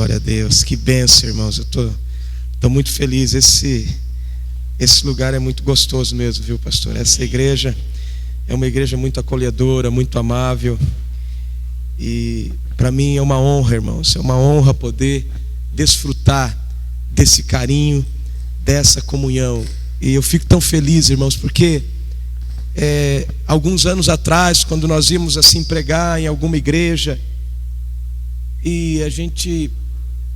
glória a Deus. Que bênção, irmãos. Eu tô muito feliz. Esse lugar é muito gostoso mesmo, viu, pastor? Essa igreja é uma igreja muito acolhedora, muito amável. E para mim é uma honra, irmãos. É uma honra poder desfrutar desse carinho, dessa comunhão. E eu fico tão feliz, irmãos, porque alguns anos atrás, quando nós íamos assim pregar em alguma igreja, e a gente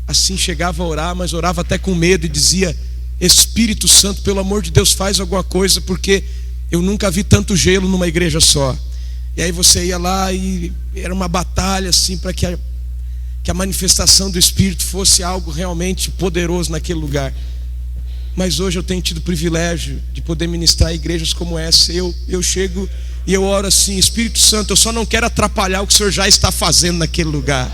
assim chegava a orar, mas orava até com medo e dizia: Espírito Santo, pelo amor de Deus, faz alguma coisa, porque eu nunca vi tanto gelo numa igreja só. E aí você ia lá e era uma batalha assim para que a manifestação do Espírito fosse algo realmente poderoso naquele lugar. Mas hoje eu tenho tido o privilégio de poder ministrar igrejas como essa. Eu chego e eu oro assim: Espírito Santo, eu só não quero atrapalhar o que o Senhor já está fazendo naquele lugar.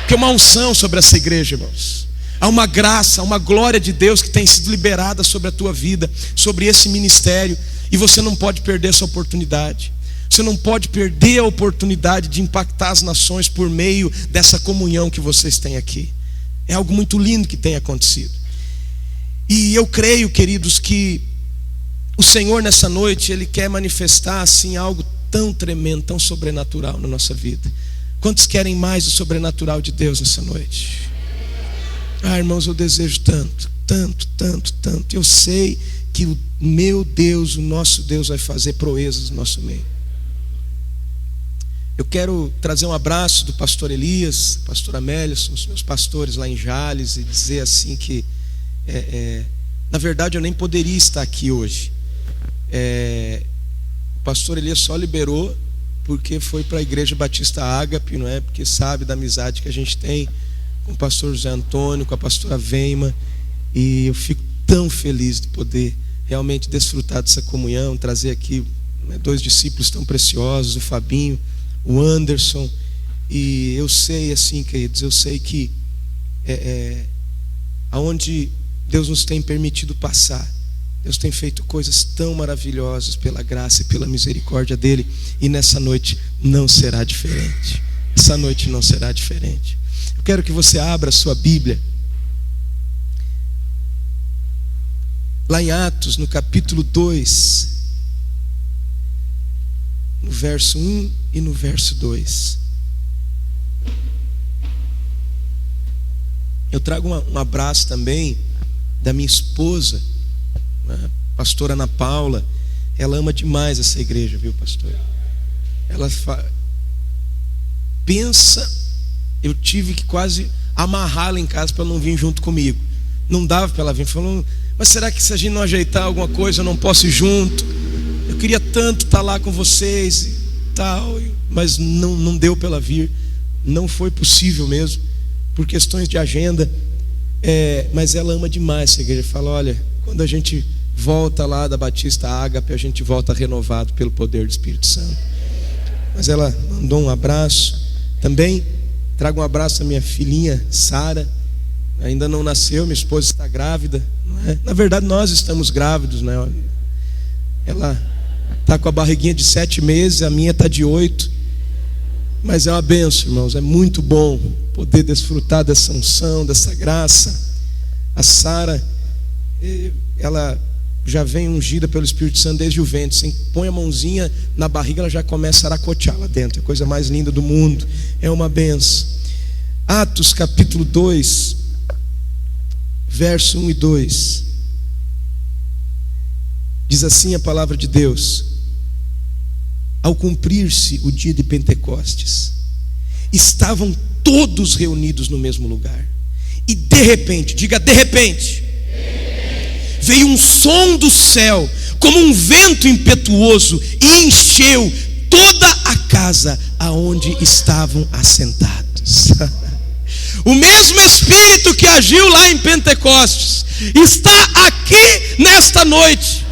Porque uma unção sobre essa igreja, irmãos. Há uma graça, uma glória de Deus que tem sido liberada sobre a tua vida, sobre esse ministério. E você não pode perder essa oportunidade. Você não pode perder a oportunidade de impactar as nações por meio dessa comunhão que vocês têm aqui. É algo muito lindo que tem acontecido. E eu creio, queridos, que o Senhor nessa noite, Ele quer manifestar assim algo tão tremendo, tão sobrenatural na nossa vida. Quantos querem mais do sobrenatural de Deus nessa noite? Ah, irmãos, eu desejo tanto, tanto, tanto, tanto. Eu sei que o meu Deus, o nosso Deus, vai fazer proezas no nosso meio. Eu quero trazer um abraço do pastor Elias, pastor Amélia, são os meus pastores lá em Jales, e dizer assim que na verdade eu nem poderia estar aqui hoje. O pastor Elias só liberou porque foi para a Igreja Batista Ágape, não é? Porque sabe da amizade que a gente tem com o pastor José Antônio, com a pastora Veima, e eu fico tão feliz de poder realmente desfrutar dessa comunhão, trazer aqui dois discípulos tão preciosos, o Fabinho, o Anderson. E eu sei assim, queridos, eu sei que aonde Deus nos tem permitido passar, Deus tem feito coisas tão maravilhosas pela graça e pela misericórdia dele. E nessa noite não será diferente. Essa noite não será diferente. Eu quero que você abra a sua Bíblia lá em Atos, no capítulo 2, no verso 1 e no verso 2. Eu trago um abraço também da minha esposa, a pastora Ana Paula. Ela ama demais essa igreja, viu, pastor? Ela pensa, eu tive que quase amarrá-la em casa para não vir junto comigo. Não dava para ela vir. Falou: mas será que se a gente não ajeitar alguma coisa eu não posso ir junto? Eu queria tanto estar lá com vocês e tal, mas não deu para ela vir. Não foi possível mesmo, por questões de agenda. Mas ela ama demais essa igreja. Fala: olha, quando a gente volta lá da Batista Ágape, a gente volta renovado pelo poder do Espírito Santo. Mas ela mandou um abraço. Também trago um abraço à minha filhinha Sara. Ainda não nasceu, minha esposa está grávida, não é? Na verdade nós estamos grávidos, né? Ela está com a barriguinha de 7 meses, a minha está de 8. Mas é uma bênção, irmãos. É muito bom poder desfrutar dessa unção, dessa graça. A Sara, ela já vem ungida pelo Espírito Santo desde o ventre. Você põe a mãozinha na barriga, ela já começa a aracotear lá dentro. É a coisa mais linda do mundo. É uma bênção. Atos capítulo 2, verso 1 e 2. Diz assim a palavra de Deus: ao cumprir-se o dia de Pentecostes, estavam todos reunidos no mesmo lugar. E de repente, diga de repente, veio um som do céu, como um vento impetuoso, e encheu toda a casa aonde estavam assentados. O mesmo Espírito que agiu lá em Pentecostes está aqui nesta noite.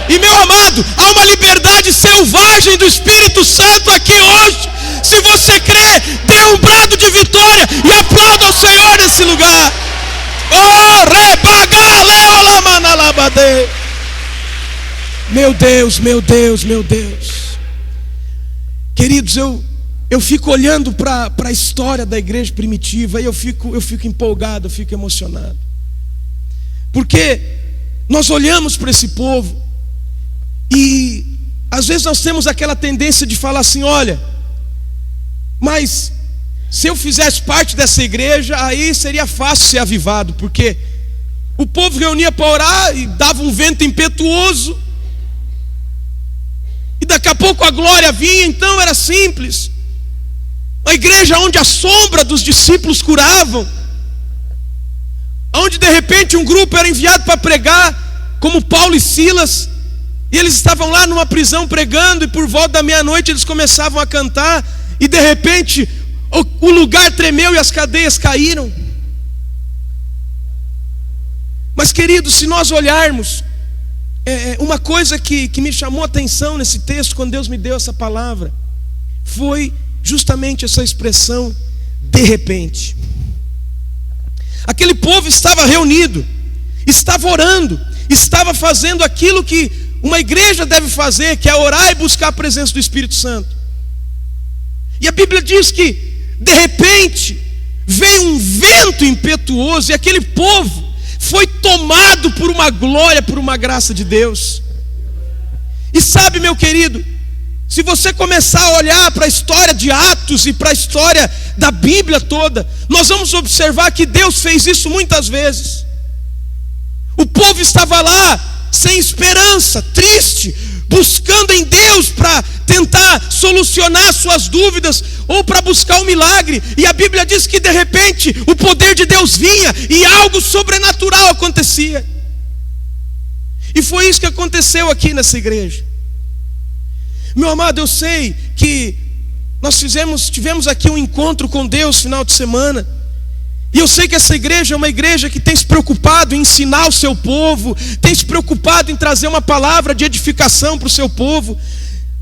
E meu amado, há uma liberdade selvagem do Espírito Santo aqui hoje. Se você crê, dê um brado de vitória e aplauda ao Senhor nesse lugar. Oh, rebagaleolamanalabade. Meu Deus, meu Deus, meu Deus. Queridos, eu fico olhando para a história da igreja primitiva e eu fico empolgado, eu fico emocionado. Porque nós olhamos para esse povo e às vezes nós temos aquela tendência de falar assim: olha, mas se eu fizesse parte dessa igreja, aí seria fácil ser avivado, porque o povo reunia para orar e dava um vento impetuoso, e daqui a pouco a glória vinha, então era simples. Uma igreja onde a sombra dos discípulos curavam, onde de repente um grupo era enviado para pregar, como Paulo e Silas, e eles estavam lá numa prisão pregando, e por volta da meia-noite eles começavam a cantar, e de repente o lugar tremeu e as cadeias caíram. Mas queridos, se nós olharmos, uma coisa que me chamou a atenção nesse texto, quando Deus me deu essa palavra, foi justamente essa expressão, de repente. Aquele povo estava reunido, estava orando, estava fazendo aquilo que uma igreja deve fazer, que é orar e buscar a presença do Espírito Santo. E a Bíblia diz que de repente veio um vento impetuoso e aquele povo foi tomado por uma glória, por uma graça de Deus. E sabe, meu querido, se você começar a olhar para a história de Atos e para a história da Bíblia toda, nós vamos observar que Deus fez isso muitas vezes. O povo estava lá sem esperança, triste, buscando em Deus para tentar solucionar suas dúvidas ou para buscar um milagre, e a Bíblia diz que de repente o poder de Deus vinha e algo sobrenatural acontecia. E foi isso que aconteceu aqui nessa igreja. Meu amado, eu sei que nós tivemos aqui um encontro com Deus final de semana, e eu sei que essa igreja é uma igreja que tem se preocupado em ensinar o seu povo, tem se preocupado em trazer uma palavra de edificação para o seu povo,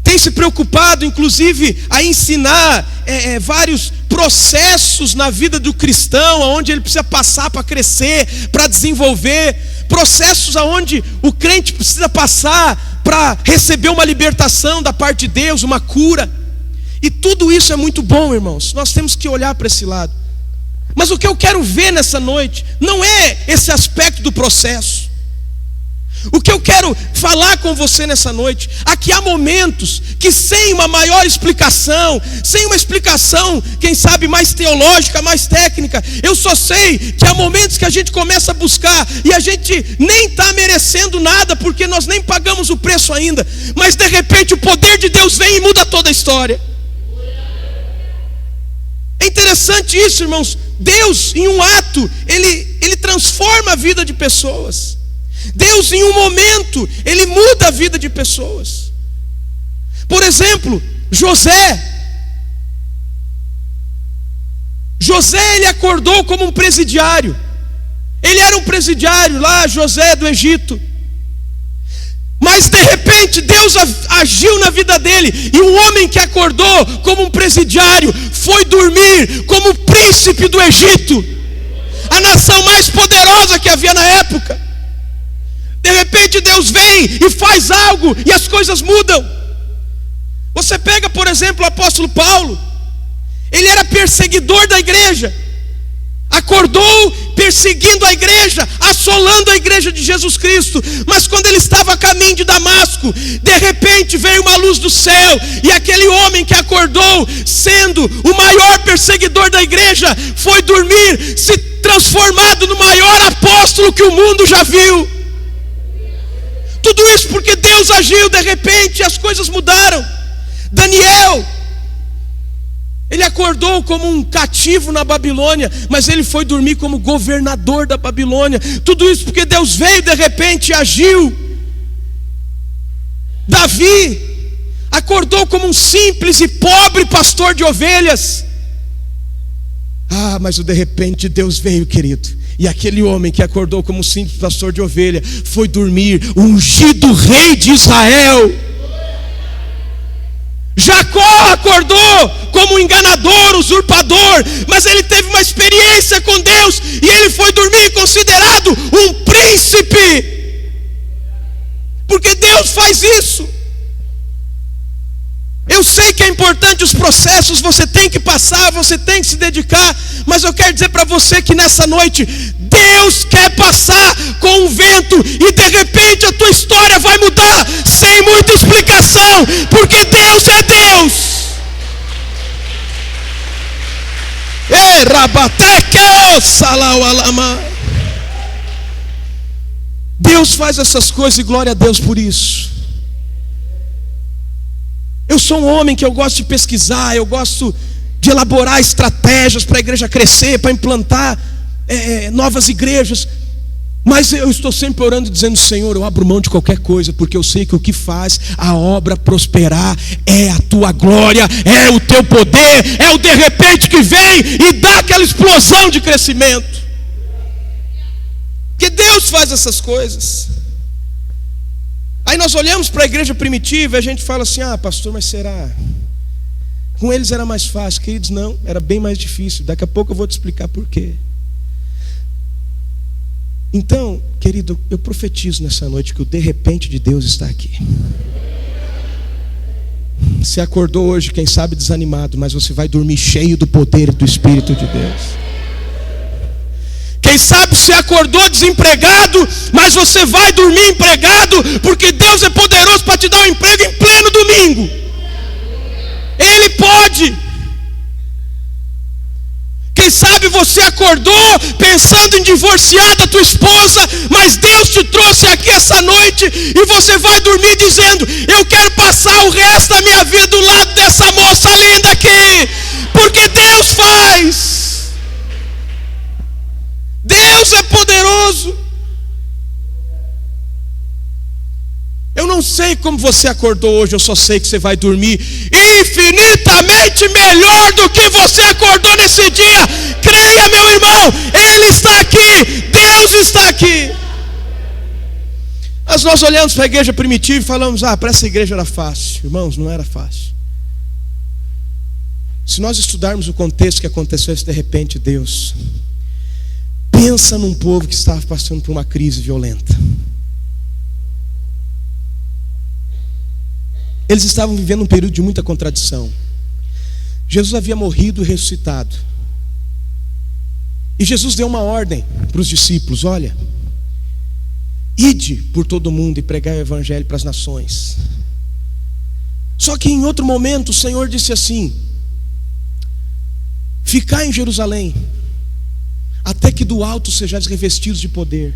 tem se preocupado inclusive a ensinar vários processos na vida do cristão, onde ele precisa passar para crescer, para desenvolver, processos aonde o crente precisa passar para receber uma libertação da parte de Deus, uma cura. E tudo isso é muito bom, irmãos, nós temos que olhar para esse lado. Mas o que eu quero ver nessa noite não é esse aspecto do processo. O que eu quero falar com você nessa noite, aqui há momentos que sem uma maior explicação, sem uma explicação, quem sabe mais teológica, mais técnica, eu só sei que há momentos que a gente começa a buscar e a gente nem está merecendo nada, porque nós nem pagamos o preço ainda, mas de repente o poder de Deus vem e muda toda a história. É interessante isso, irmãos. Deus, em um ato, Ele transforma a vida de pessoas. Deus, em um momento, Ele muda a vida de pessoas. Por exemplo, José, ele acordou como um presidiário. Ele era um presidiário lá, José do Egito. Mas de repente Deus agiu na vida dele, e o homem que acordou como um presidiário foi dormir como príncipe do Egito, a nação mais poderosa que havia na época. De repente Deus vem e faz algo e as coisas mudam. Você pega, por exemplo, o apóstolo Paulo. Ele era perseguidor da igreja, acordou perseguindo a igreja, assolando a igreja de Jesus Cristo. Mas quando ele estava a caminho de Damasco, de repente veio uma luz do céu, e aquele homem que acordou sendo o maior perseguidor da igreja foi dormir, se transformado no maior apóstolo que o mundo já viu. Tudo isso porque Deus agiu de repente, as coisas mudaram. Daniel, ele acordou como um cativo na Babilônia, mas ele foi dormir como governador da Babilônia. Tudo isso porque Deus veio de repente e agiu. Davi acordou como um simples e pobre pastor de ovelhas. Mas o de repente Deus veio, querido, e aquele homem que acordou como um simples pastor de ovelha foi dormir o ungido rei de Israel. Jacó acordou como um enganador, usurpador, mas ele teve uma experiência com Deus e ele foi dormir considerado um príncipe, porque Deus faz isso. Eu sei que é importante os processos, você tem que passar, você tem que se dedicar, mas eu quero dizer para você que nessa noite, Deus quer passar com um vento, e de repente a tua história vai mudar, sem muita explicação, porque Deus é Deus. Ei, rabateque, salau alama. Deus faz essas coisas e glória a Deus por isso. Eu sou um homem que eu gosto de pesquisar, eu gosto de elaborar estratégias para a igreja crescer, para implantar novas igrejas. Mas eu estou sempre orando e dizendo: Senhor, eu abro mão de qualquer coisa, porque eu sei que o que faz a obra prosperar é a tua glória, é o teu poder, é o de repente que vem e dá aquela explosão de crescimento. Porque Deus faz essas coisas. Aí nós olhamos para a igreja primitiva e a gente fala assim: ah, pastor, mas será? Com eles era mais fácil. Queridos, não, era bem mais difícil. Daqui a pouco eu vou te explicar por quê. Então, querido, eu profetizo nessa noite que o de repente de Deus está aqui. Você acordou hoje, quem sabe desanimado, mas você vai dormir cheio do poder do Espírito de Deus. Quem sabe você acordou desempregado, mas você vai dormir empregado, porque Deus é poderoso para te dar um emprego em pleno domingo. Ele pode. Quem sabe você acordou pensando em divorciar da tua esposa, mas Deus te trouxe aqui essa noite e você vai dormir dizendo: eu quero passar o resto da minha vida do lado dessa moça linda aqui, porque Deus faz. Deus é poderoso. Eu não sei como você acordou hoje, eu só sei que você vai dormir infinitamente melhor do que você acordou nesse dia. Creia, meu irmão, Ele está aqui, Deus está aqui. Mas nós olhamos para a igreja primitiva e falamos: ah, para essa igreja era fácil. Irmãos, não era fácil. Se nós estudarmos o contexto que aconteceu esse de repente Deus, pensa num povo que estava passando por uma crise violenta. Eles estavam vivendo um período de muita contradição. Jesus havia morrido e ressuscitado. E Jesus deu uma ordem para os discípulos: olha, ide por todo mundo e pregai o evangelho para as nações. Só que em outro momento o Senhor disse assim: ficai em Jerusalém, até que do alto sejais revestidos de poder.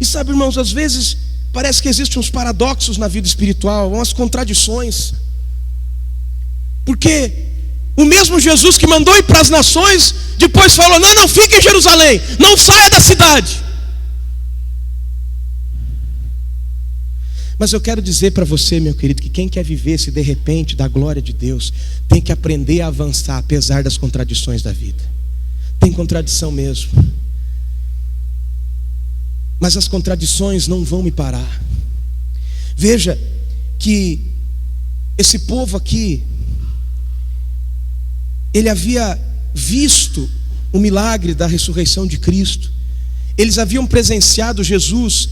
E sabe, irmãos, às vezes parece que existem uns paradoxos na vida espiritual, umas contradições. Porque o mesmo Jesus que mandou ir para as nações, depois falou: não, fique em Jerusalém, não saia da cidade. Mas eu quero dizer para você, meu querido, que quem quer viver esse de repente da glória de Deus, tem que aprender a avançar apesar das contradições da vida. Tem contradição mesmo. Mas as contradições não vão me parar. Veja que esse povo aqui, ele havia visto o milagre da ressurreição de Cristo. Eles haviam presenciado Jesus,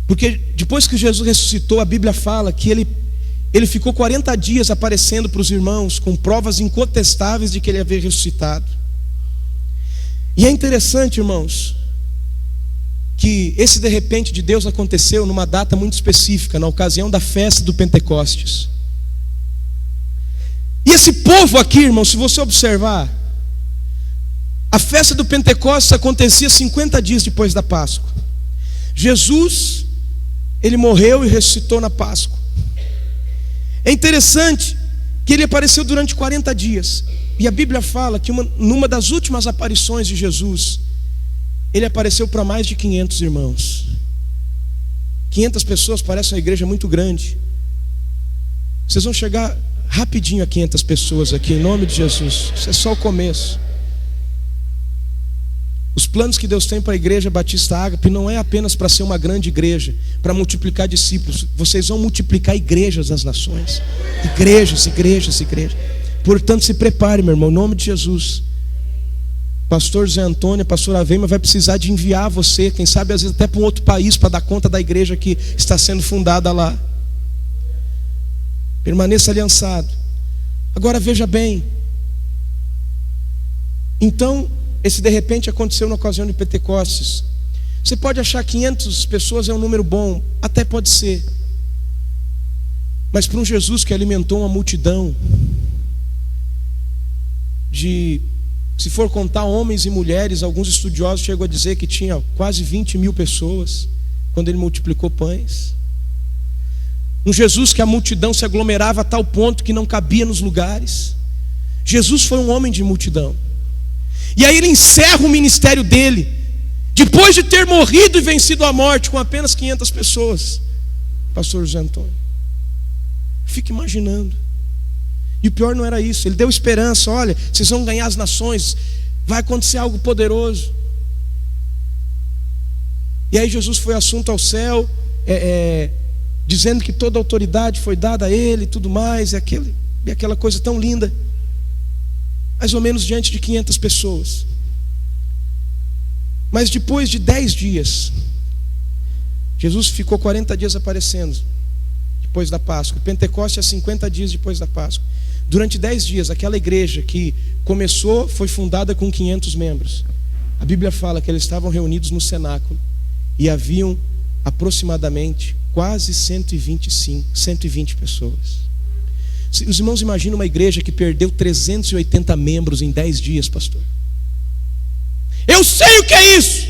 porque depois que Jesus ressuscitou, a Bíblia fala que ele ficou 40 dias aparecendo para os irmãos, com provas incontestáveis de que ele havia ressuscitado. E é interessante, irmãos, que esse de repente de Deus aconteceu numa data muito específica, na ocasião da festa do Pentecostes. E esse povo aqui, irmão, se você observar, a festa do Pentecostes acontecia 50 dias depois da Páscoa. Jesus, ele morreu e ressuscitou na Páscoa. É interessante que ele apareceu durante 40 dias. E a Bíblia fala que numa das últimas aparições de Jesus, ele apareceu para mais de 500 irmãos. 500 pessoas parece uma igreja muito grande. Vocês vão chegar rapidinho a 500 pessoas aqui, em nome de Jesus. Isso é só o começo. Os planos que Deus tem para a igreja Batista Ágape não é apenas para ser uma grande igreja, para multiplicar discípulos. Vocês vão multiplicar igrejas nas nações. Igrejas, igrejas, igrejas. Portanto, se prepare, meu irmão, em nome de Jesus. Pastor José Antônio, pastor Aveima vai precisar de enviar você, quem sabe às vezes até para um outro país, para dar conta da igreja que está sendo fundada lá. Permaneça aliançado. Agora veja bem. Então, esse de repente aconteceu na ocasião de Pentecostes. Você pode achar que 500 pessoas é um número bom, até pode ser. Mas para um Jesus que alimentou uma multidão se for contar homens e mulheres, alguns estudiosos chegam a dizer que tinha quase 20.000 pessoas quando ele multiplicou pães. Um Jesus que a multidão se aglomerava a tal ponto que não cabia nos lugares. Jesus foi um homem de multidão. E aí ele encerra o ministério dele, depois de ter morrido e vencido a morte com apenas 500 pessoas. Pastor José Antônio, fique imaginando. E o pior não era isso, ele deu esperança. Olha, vocês vão ganhar as nações, vai acontecer algo poderoso. E aí Jesus foi assunto ao céu, dizendo que toda a autoridade foi dada a ele e tudo mais, e aquela coisa tão linda. Mais ou menos diante de 500 pessoas. Mas depois de 10 dias, Jesus ficou 40 dias aparecendo, depois da Páscoa. Pentecoste é 50 dias depois da Páscoa. Durante 10 dias, aquela igreja que começou, foi fundada com 500 membros. A Bíblia fala que eles estavam reunidos no cenáculo e haviam aproximadamente quase 120 pessoas. Os irmãos imaginam uma igreja que perdeu 380 membros em 10 dias, pastor. Eu sei o que é isso.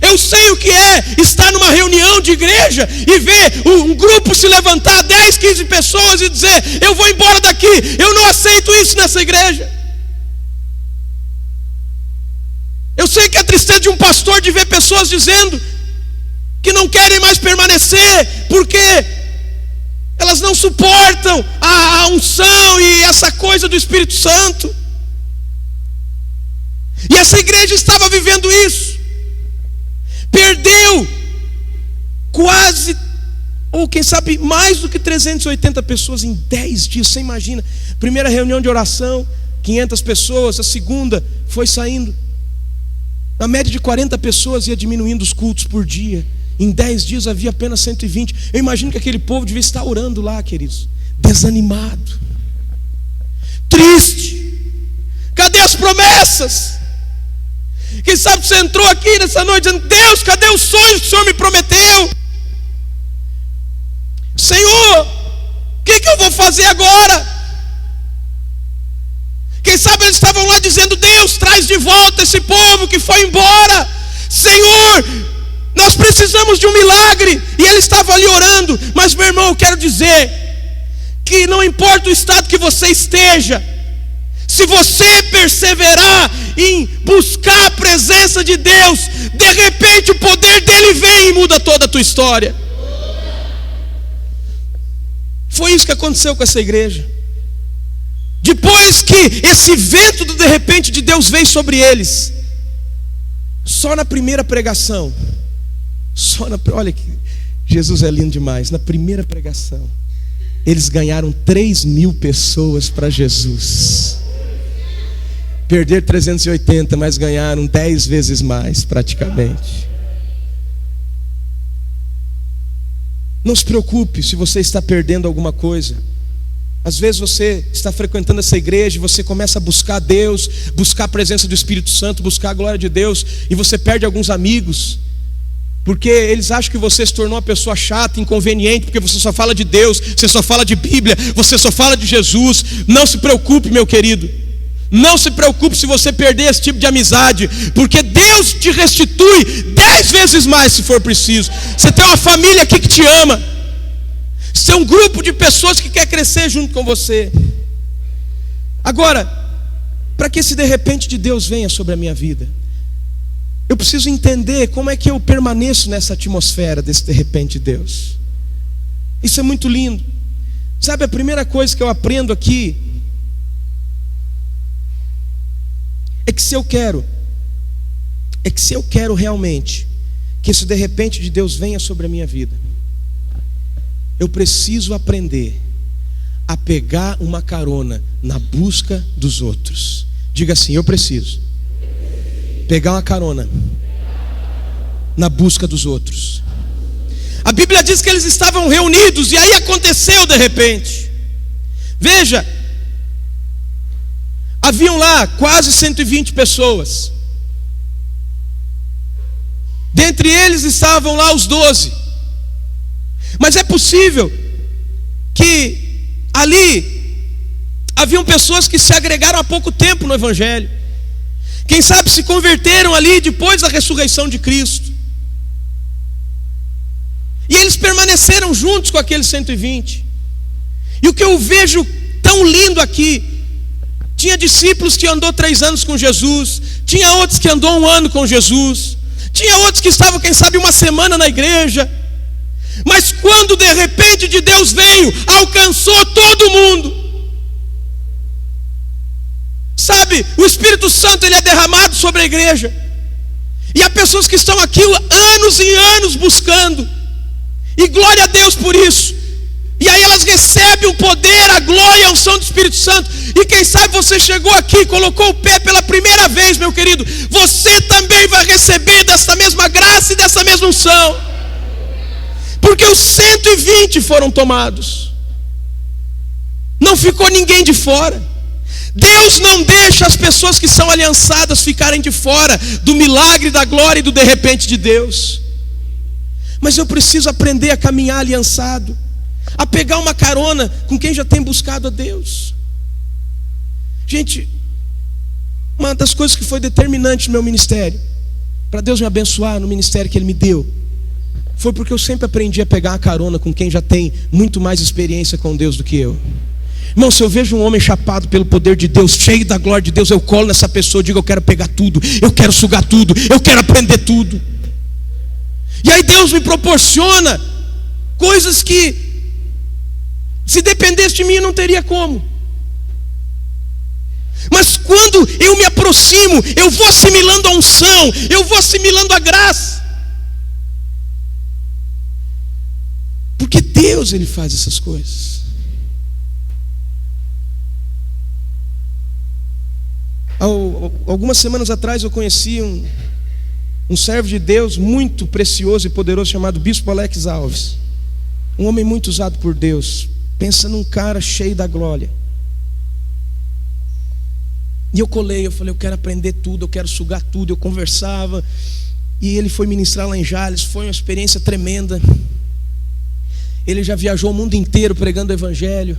Eu sei o que é estar numa reunião de igreja e ver um grupo se levantar, 10, 15 pessoas, e dizer: eu vou embora daqui, eu não aceito isso nessa igreja. Eu sei que é a tristeza de um pastor de ver pessoas dizendo que não querem mais permanecer porque elas não suportam a unção e essa coisa do Espírito Santo. E essa igreja estava vivendo isso. Perdeu quase, ou quem sabe mais do que 380 pessoas em 10 dias. Você imagina, primeira reunião de oração, 500 pessoas. A segunda foi saindo, na média de 40 pessoas, ia diminuindo os cultos por dia. Em 10 dias havia apenas 120. Eu imagino que aquele povo devia estar orando lá, queridos, desanimado, triste. Cadê as promessas? Quem sabe você entrou aqui nessa noite dizendo: Deus, cadê os sonhos que o Senhor me prometeu? Senhor, o que eu vou fazer agora? Quem sabe eles estavam lá dizendo: Deus, traz de volta esse povo que foi embora. Senhor, nós precisamos de um milagre. E ele estava ali orando. Mas, meu irmão, eu quero dizer que não importa o estado que você esteja, se você perseverar em buscar a presença de Deus, de repente o poder dele vem e muda toda a tua história. Foi isso que aconteceu com essa igreja. Depois que esse vento do de repente de Deus veio sobre eles, só na primeira pregação, olha que Jesus é lindo demais. Na primeira pregação, eles ganharam 3.000 pessoas para Jesus. Perderam 380, mas ganharam 10 vezes mais praticamente. Não se preocupe se você está perdendo alguma coisa. Às vezes você está frequentando essa igreja e você começa a buscar Deus, buscar a presença do Espírito Santo, buscar a glória de Deus, e você perde alguns amigos, porque eles acham que você se tornou uma pessoa chata, inconveniente, porque você só fala de Deus, você só fala de Bíblia, você só fala de Jesus. Não se preocupe, meu querido. Não se preocupe se você perder esse tipo de amizade, porque Deus te restitui 10 vezes mais se for preciso. Você tem uma família aqui que te ama. Você é um grupo de pessoas que quer crescer junto com você. Agora, para que esse de repente de Deus venha sobre a minha vida, eu preciso entender como é que eu permaneço nessa atmosfera desse de repente de Deus. Isso é muito lindo. Sabe, a primeira coisa que eu aprendo aqui é que se eu quero realmente que esse de repente de Deus venha sobre a minha vida, eu preciso aprender a pegar uma carona na busca dos outros. Diga assim: eu preciso pegar uma carona na busca dos outros. A Bíblia diz que eles estavam reunidos, e aí aconteceu de repente. Veja, Haviam lá quase 120 pessoas. Dentre eles estavam lá os 12. Mas é possível que ali haviam pessoas que se agregaram há pouco tempo no Evangelho. Quem sabe se converteram ali depois da ressurreição de Cristo. E eles permaneceram juntos com aqueles 120. E o que eu vejo tão lindo aqui, tinha discípulos que andou 3 anos com Jesus, tinha outros que andou 1 ano com Jesus, tinha outros que estavam, quem sabe, 1 semana na igreja. Mas quando de repente de Deus veio, alcançou todo mundo. Sabe, o Espírito Santo ele é derramado sobre a igreja. E há pessoas que estão aqui anos e anos buscando. E glória a Deus por isso. E aí elas recebem o poder, a glória, a unção do Espírito Santo. E quem sabe você chegou aqui, colocou o pé pela primeira vez, meu querido. Você também vai receber dessa mesma graça e dessa mesma unção. Porque os 120 foram tomados. Não ficou ninguém de fora. Deus não deixa as pessoas que são aliançadas ficarem de fora do milagre, da glória e do de repente de Deus. Mas eu preciso aprender a caminhar aliançado, a pegar uma carona com quem já tem buscado a Deus. Gente, uma das coisas que foi determinante no meu ministério, para Deus me abençoar no ministério que Ele me deu, foi porque eu sempre aprendi a pegar uma carona com quem já tem muito mais experiência com Deus do que eu. Irmão, se eu vejo um homem chapado pelo poder de Deus, cheio da glória de Deus, eu colo nessa pessoa e digo: eu quero pegar tudo, eu quero sugar tudo, eu quero aprender tudo. E aí Deus me proporciona coisas que, se dependesse de mim, eu não teria como. Mas quando eu me aproximo, eu vou assimilando a unção, eu vou assimilando a graça. Porque Deus, Ele faz essas coisas. Algumas semanas atrás eu conheci um servo de Deus muito precioso e poderoso chamado Bispo Alex Alves. Um homem muito usado por Deus. Pensa num cara cheio da glória. E eu colei, eu falei: eu quero aprender tudo, eu quero sugar tudo. Eu conversava. E ele foi ministrar lá em Jales. Foi uma experiência tremenda. Ele já viajou o mundo inteiro pregando o Evangelho.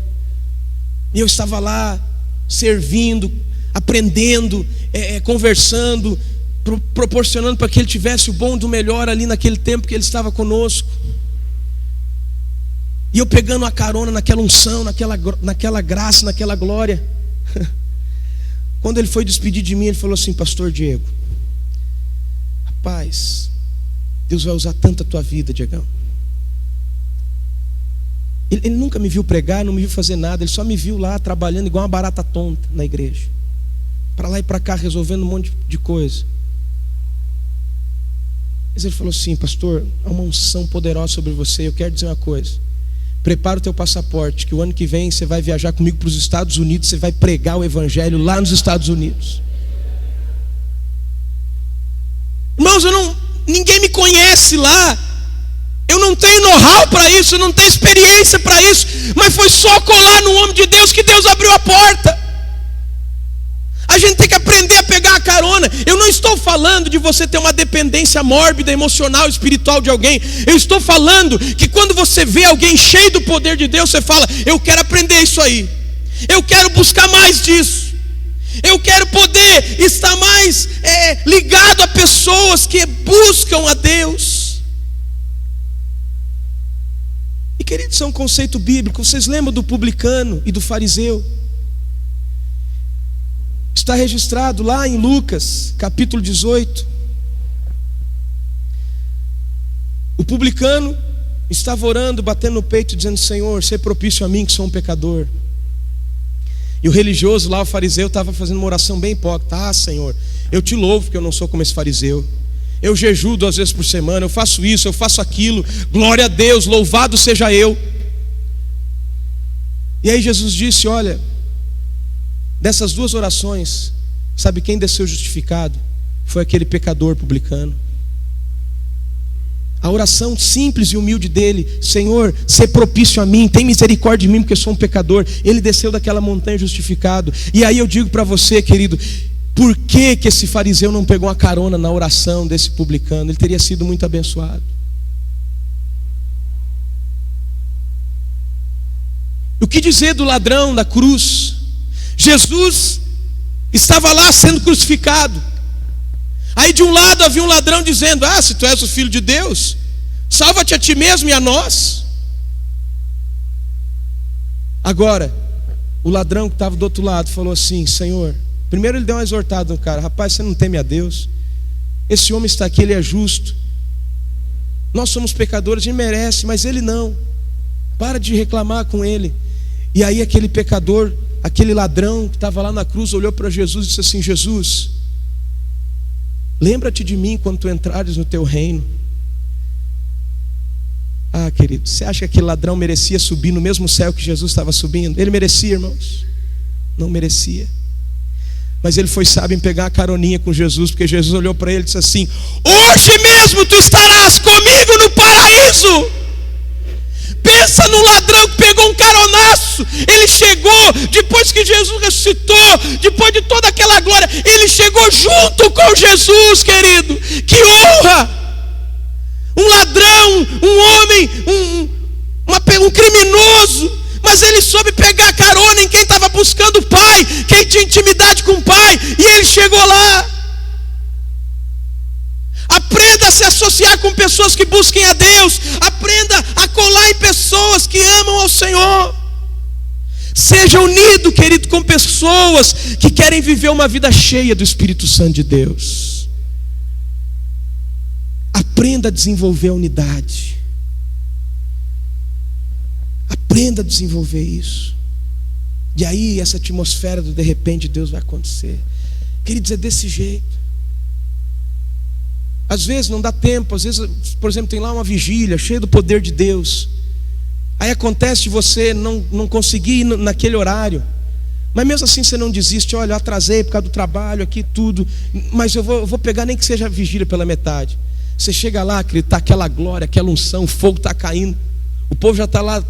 E eu estava lá, servindo, aprendendo, conversando, proporcionando para que ele tivesse o bom do melhor ali naquele tempo que ele estava conosco. E eu pegando a carona naquela unção, naquela graça, naquela glória. Quando ele foi despedir de mim, ele falou assim: pastor Diego, rapaz, Deus vai usar tanto a tua vida, Diegão. Ele nunca me viu pregar, não me viu fazer nada. Ele só me viu lá trabalhando igual uma barata tonta na igreja, para lá e para cá, resolvendo um monte de coisa. Mas ele falou assim: pastor, há uma unção poderosa sobre você. Eu quero dizer uma coisa: prepara o teu passaporte, que o ano que vem você vai viajar comigo para os Estados Unidos. Você vai pregar o Evangelho lá nos Estados Unidos. Irmãos, ninguém me conhece lá. Eu não tenho know-how para isso, eu não tenho experiência para isso. Mas foi só colar no homem de Deus que Deus abriu a porta. A gente tem que aprender a pegar a carona. Eu não estou falando de você ter uma dependência mórbida, emocional, espiritual de alguém. Eu estou falando que quando você vê alguém cheio do poder de Deus, você fala: eu quero aprender isso aí, eu quero buscar mais disso, eu quero poder estar mais ligado a pessoas que buscam a Deus. E queridos, isso é um conceito bíblico. Vocês lembram do publicano e do fariseu? Está registrado lá em Lucas, capítulo 18. O publicano estava orando, batendo no peito, dizendo: Senhor, sê propício a mim, que sou um pecador. E o religioso lá, o fariseu, estava fazendo uma oração bem hipócrita: ah, Senhor, eu te louvo porque eu não sou como esse fariseu. Eu jejuo 2 vezes por semana, eu faço isso, eu faço aquilo. Glória a Deus, louvado seja eu. E aí Jesus disse: olha, dessas 2 orações, sabe quem desceu justificado? Foi aquele pecador publicano. A oração simples e humilde dele: Senhor, sê propício a mim, tem misericórdia de mim, porque eu sou um pecador. Ele desceu daquela montanha justificado. E aí eu digo para você, querido, por que esse fariseu não pegou uma carona na oração desse publicano? Ele teria sido muito abençoado. O que dizer do ladrão da cruz? Jesus estava lá sendo crucificado. Aí de um lado havia um ladrão dizendo: se tu és o Filho de Deus, salva-te a ti mesmo e a nós. Agora, o ladrão que estava do outro lado falou assim: Senhor, primeiro ele deu uma exortada no cara: rapaz, você não teme a Deus? Esse homem está aqui, ele é justo. Nós somos pecadores, a gente merece, mas ele não. Para de reclamar com ele. E aí aquele pecador, aquele ladrão que estava lá na cruz, olhou para Jesus e disse assim: Jesus, lembra-te de mim quando tu entrares no teu reino. Querido, você acha que aquele ladrão merecia subir no mesmo céu que Jesus estava subindo? Ele merecia, irmãos? Não merecia. Mas ele foi sábio em pegar a caroninha com Jesus, porque Jesus olhou para ele e disse assim: hoje mesmo tu estarás comigo no paraíso. Pensa num ladrão que pegou um caronaço. Ele chegou, depois que Jesus ressuscitou, depois de toda aquela glória, ele chegou junto com Jesus, querido. Que honra! Um ladrão, um homem, um criminoso, mas ele soube pegar carona em quem estava buscando o Pai, quem tinha intimidade com o Pai, e ele chegou lá. Aprenda a se associar com pessoas que busquem a Deus. Aprenda a colar em pessoas que amam ao Senhor. Seja unido, querido, com pessoas que querem viver uma vida cheia do Espírito Santo de Deus. Aprenda a desenvolver a unidade. Aprenda a desenvolver isso. E aí essa atmosfera do de repente Deus vai acontecer. Queridos, é desse jeito. Às vezes não dá tempo, às vezes, por exemplo, tem lá uma vigília cheia do poder de Deus. Aí acontece de você não conseguir ir naquele horário. Mas mesmo assim você não desiste. Olha, eu atrasei por causa do trabalho aqui, tudo. Mas eu vou pegar nem que seja a vigília pela metade. Você chega lá, querido, está aquela glória, aquela unção, o fogo está caindo. O povo já está lá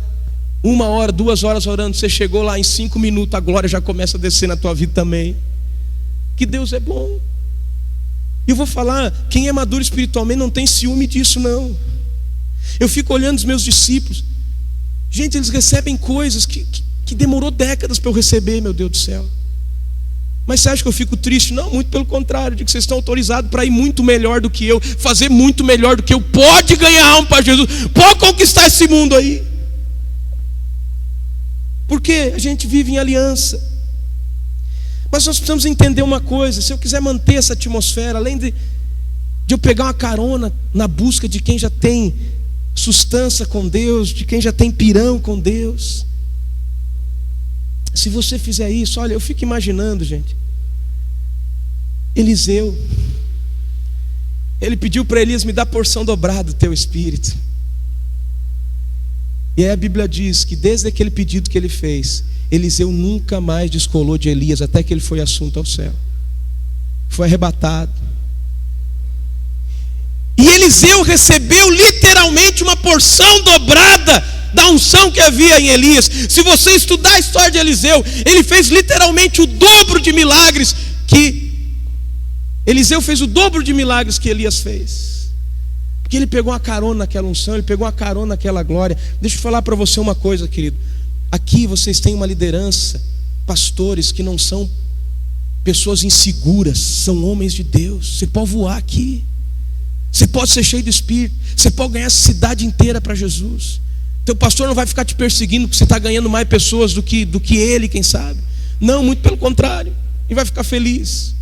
1 hora, 2 horas orando. Você chegou lá em 5 minutos, a glória já começa a descer na tua vida também. Que Deus é bom. E eu vou falar, quem é maduro espiritualmente não tem ciúme disso, não. Eu fico olhando os meus discípulos. Gente, eles recebem coisas que demorou décadas para eu receber, meu Deus do céu. Mas você acha que eu fico triste? Não, muito pelo contrário. Eu digo que vocês estão autorizados para ir muito melhor do que eu, fazer muito melhor do que eu. Pode ganhar alma para Jesus, pode conquistar esse mundo aí. Porque a gente vive em aliança. Mas nós precisamos entender uma coisa: se eu quiser manter essa atmosfera, além de eu pegar uma carona na busca de quem já tem sustância com Deus, de quem já tem pirão com Deus, se você fizer isso, olha, eu fico imaginando, gente, Eliseu, ele pediu para Elias: me dá porção dobrada do teu espírito. E aí a Bíblia diz que desde aquele pedido que ele fez, Eliseu nunca mais descolou de Elias, até que ele foi assunto ao céu. Foi arrebatado. E Eliseu recebeu literalmente uma porção dobrada da unção que havia em Elias. Se você estudar a história de Eliseu, ele fez literalmente o dobro de milagres que Eliseu fez, o dobro de milagres que Elias fez. Porque ele pegou uma carona naquela unção, ele pegou uma carona naquela glória. Deixa eu falar para você uma coisa, querido. Aqui vocês têm uma liderança, pastores que não são pessoas inseguras, são homens de Deus. Você pode voar aqui, você pode ser cheio do Espírito, você pode ganhar essa cidade inteira para Jesus. Teu pastor não vai ficar te perseguindo porque você está ganhando mais pessoas do que ele, quem sabe. Não, muito pelo contrário, ele vai ficar feliz.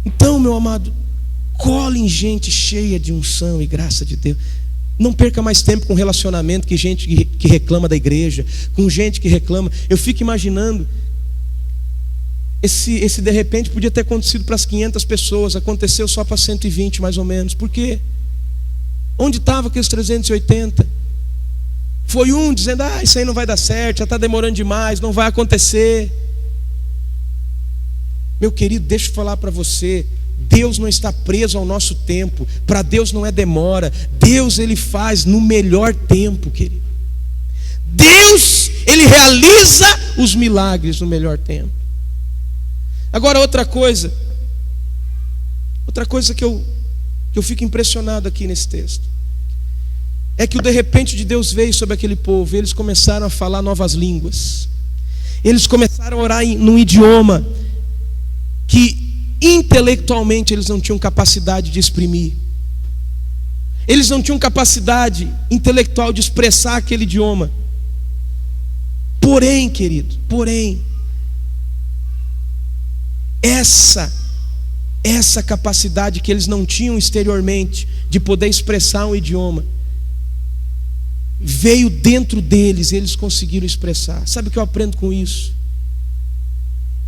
Então, meu amado, cole em gente cheia de unção e graça de Deus. Não perca mais tempo com relacionamento, que gente que reclama da igreja, com gente que reclama. Eu fico imaginando, esse de repente podia ter acontecido para as 500 pessoas, aconteceu só para 120 mais ou menos. Por quê? Onde estavam aqueles 380? Foi um dizendo: isso aí não vai dar certo, já está demorando demais, não vai acontecer. Meu querido, deixa eu falar para você, Deus não está preso ao nosso tempo. Para Deus não é demora. Deus, Ele faz no melhor tempo, querido. Deus, Ele realiza os milagres no melhor tempo. Agora outra coisa que eu fico impressionado aqui nesse texto, é que o de repente de Deus veio sobre aquele povo. Eles começaram a falar novas línguas. Eles começaram a orar num idioma que intelectualmente eles não tinham capacidade de exprimir. Eles não tinham capacidade intelectual de expressar aquele idioma. Porém, querido, essa capacidade que eles não tinham exteriormente de poder expressar um idioma, veio dentro deles e eles conseguiram expressar. Sabe o que eu aprendo com isso?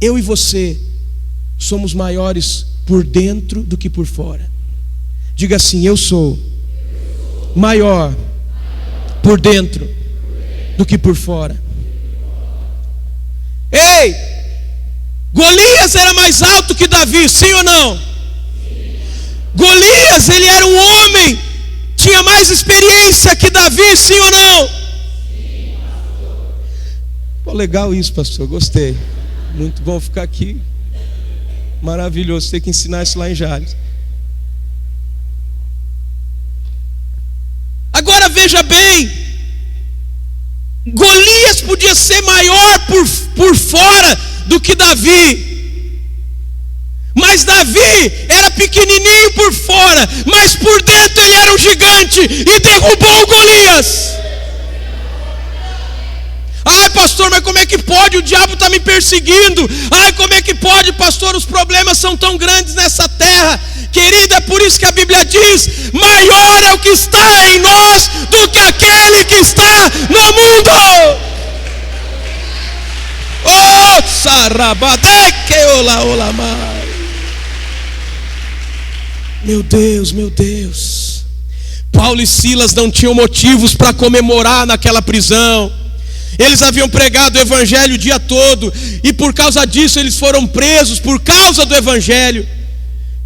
Eu e você somos maiores por dentro do que por fora. Diga assim: eu sou maior por dentro do que por fora. Ei, Golias era mais alto que Davi, sim ou não? Golias, ele era um homem, tinha mais experiência que Davi, sim ou não? Pô, legal isso, pastor, gostei. Muito bom ficar aqui. Maravilhoso, tem que ensinar isso lá em Jales. Agora veja bem, Golias podia ser maior por fora do que Davi, mas Davi era pequenininho por fora, mas por dentro ele era um gigante e derrubou Golias. Ai, pastor, mas como é que pode? O diabo está me perseguindo. Ai, como é que pode, pastor? Os problemas são tão grandes nessa terra. Querida, é por isso que a Bíblia diz: maior é o que está em nós do que aquele que está no mundo. Oh, sarabadeque olamai. Meu Deus, meu Deus. Paulo e Silas não tinham motivos para comemorar naquela prisão. Eles haviam pregado o evangelho o dia todo, e por causa disso eles foram presos, por causa do evangelho.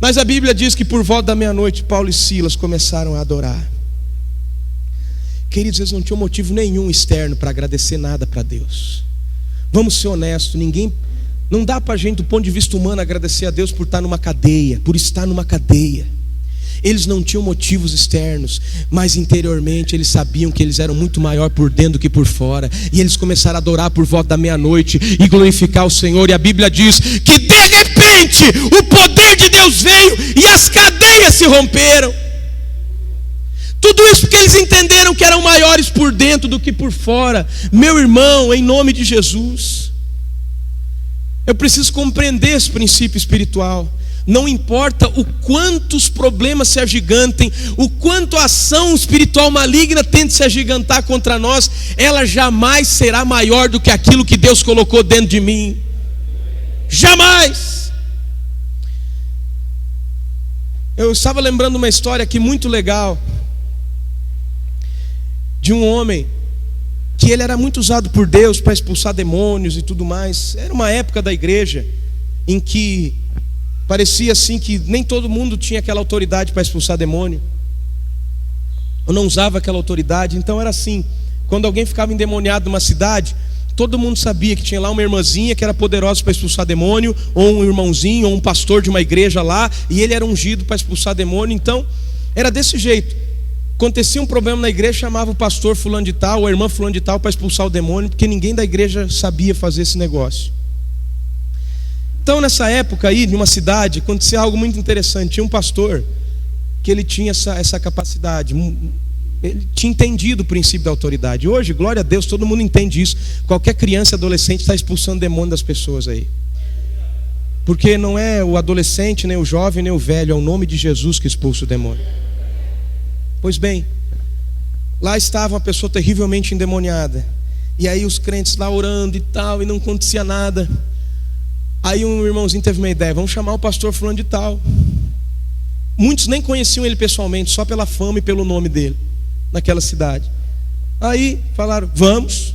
Mas a Bíblia diz que por volta da meia-noite Paulo e Silas começaram a adorar. Queridos, eles não tinham motivo nenhum externo para agradecer nada para Deus. Vamos ser honestos, não dá para a gente, do ponto de vista humano, agradecer a Deus por estar numa cadeia, por estar numa cadeia. Eles não tinham motivos externos, mas interiormente eles sabiam que eles eram muito maior por dentro do que por fora. E eles começaram a adorar por volta da meia-noite e glorificar o Senhor. E a Bíblia diz que de repente o poder de Deus veio e as cadeias se romperam. Tudo isso porque eles entenderam que eram maiores por dentro do que por fora. Meu irmão, em nome de Jesus, eu preciso compreender esse princípio espiritual. Não importa o quanto os problemas se agigantem, o quanto a ação espiritual maligna tente se agigantar contra nós, ela jamais será maior do que aquilo que Deus colocou dentro de mim. Jamais. Eu estava lembrando uma história aqui muito legal, de um homem que ele era muito usado por Deus para expulsar demônios e tudo mais. Era uma época da igreja em que parecia assim que nem todo mundo tinha aquela autoridade para expulsar demônio, ou não usava aquela autoridade. Então era assim, quando alguém ficava endemoniado numa cidade, todo mundo sabia que tinha lá uma irmãzinha que era poderosa para expulsar demônio, ou um irmãozinho, ou um pastor de uma igreja lá, e ele era ungido para expulsar demônio. Então era desse jeito. Acontecia um problema na igreja, chamava o pastor fulano de tal, ou a irmã fulano de tal para expulsar o demônio, porque ninguém da igreja sabia fazer esse negócio. Então nessa época aí, numa cidade, acontecia algo muito interessante. Tinha um pastor que ele tinha essa capacidade, ele tinha entendido o princípio da autoridade. Hoje, glória a Deus, todo mundo entende isso. Qualquer criança e adolescente está expulsando demônio das pessoas aí. Porque não é o adolescente, nem o jovem, nem o velho, é o nome de Jesus que expulsa o demônio. Pois bem, lá estava uma pessoa terrivelmente endemoniada, e aí os crentes lá orando e tal, e não acontecia nada. Aí um irmãozinho teve uma ideia: vamos chamar o pastor fulano de tal. Muitos nem conheciam ele pessoalmente, só pela fama e pelo nome dele naquela cidade. Aí falaram: vamos.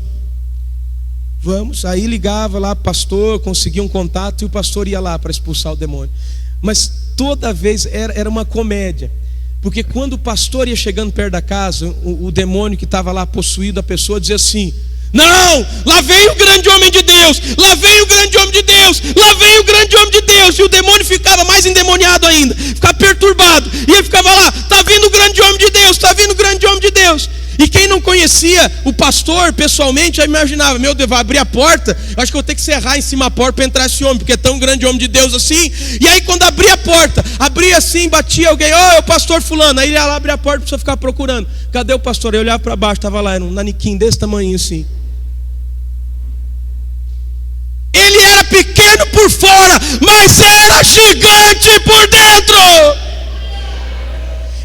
Aí ligava lá, pastor, conseguia um contato, e o pastor ia lá para expulsar o demônio. Mas toda vez era uma comédia. Porque quando o pastor ia chegando perto da casa, o demônio que estava lá possuído, a pessoa dizia assim: não, lá vem o grande homem de Deus, lá vem o grande homem de Deus, lá vem o grande homem de Deus. E o demônio ficava mais endemoniado ainda, ficava perturbado, e ele ficava lá: está vindo o grande homem de Deus, está vindo o grande homem de Deus. E quem não conhecia o pastor pessoalmente já imaginava: meu Deus, vai abrir a porta, acho que eu vou ter que serrar em cima da porta para entrar esse homem, porque é tão grande homem de Deus assim. E aí quando abria a porta, abria assim, batia alguém: é o pastor fulano. Aí ele ia lá abrir a porta para você ficar procurando: cadê o pastor? Eu olhava para baixo, estava lá, era um naniquim desse tamanho assim. Ele era pequeno por fora, mas era gigante por dentro.